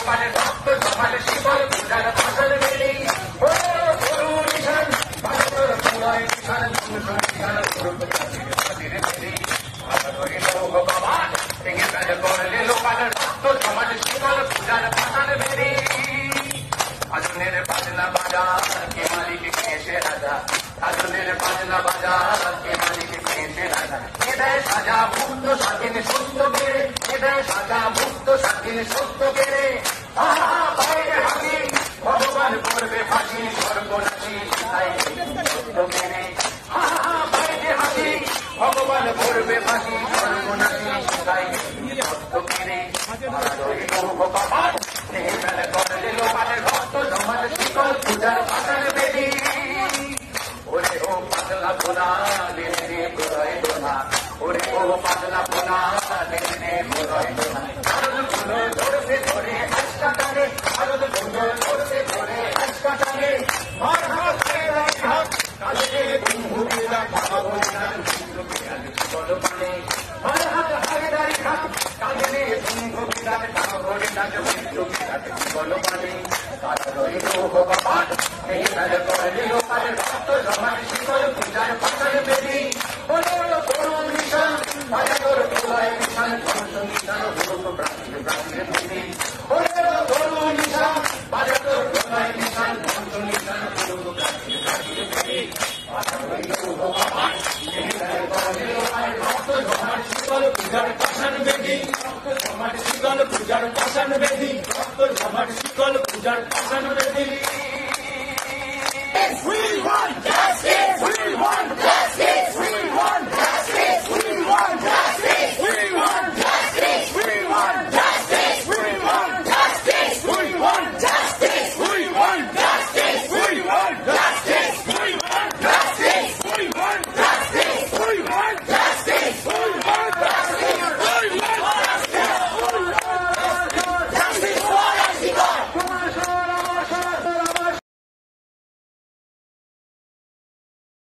লোপালের রক্ত জমালে শিকল পূজার ফসল বেরি ও গুরু নিশান ভারতের পুরায় নিশান নিশান বেরি ভগবান ভেঙে ফেলে করলে লোপালের রক্ত জমালে শিকল পূজার ফসল বেরি আগুনের বাজনা বাজার কে মালিক কেসে রাজা আগুনের বাজনা বাজার কে মালিক কেসে রাজা এদের সাজা মুক্ত স্বাধীন সত্য বেড়ে এদের সাজা মুক্ত স্বাধীন সত্য বেড়ে বাইরে হাসি ভগবান করবে ফাঁসি সর্বনাশী সত্য বেড়ে বাইরে হাসি ভগবান করবে ফাঁসি সর্বনাশী সত্য বেড়ে ভগবান ভেঙে ফেলে করলে লোপালের রক্ত জমালে শিকল পূজার ফসল বেরি ওরে ও পাতলা পোনা রে প্রলয় দোনা ওরে ও পাতলা পোনা রে প্রলয় দোনা আরো গুলো ধরতে ধরে আজকা টানে আরো গুলো ধরতে ধরে আজকা টানে মার হাত হাত কালে দিন ভুগিলা খাবো না বলো মানে মার হাত হায়দারি হাত কালে দিন ভুগিলা খাবো না বলো মানে ভগবান এই ফেলে করলে লোপালের রক্ত জমালে শিকল পূজার ফসল বেরি বলো করুণ নিশান বাজাতর প্রলয় নিশান ধ্বংস নিশান হুরুক প্রাচীর প্রাচীর বেরি বলো করুণ নিশান বাজাতর প্রলয় নিশান ধ্বংস নিশান হুরুক প্রাচীর প্রাচীর বেরি ভগবান এই ফেলে করলে লোপালের রক্ত জমালে শিকল পূজার ফসল বেরি রক্ত জমালে শিকল পূজার ফসল বেরি রক্ত জমালে শিকল পূজার ফসল বেরি We want justice! We want justice! We want justice! We want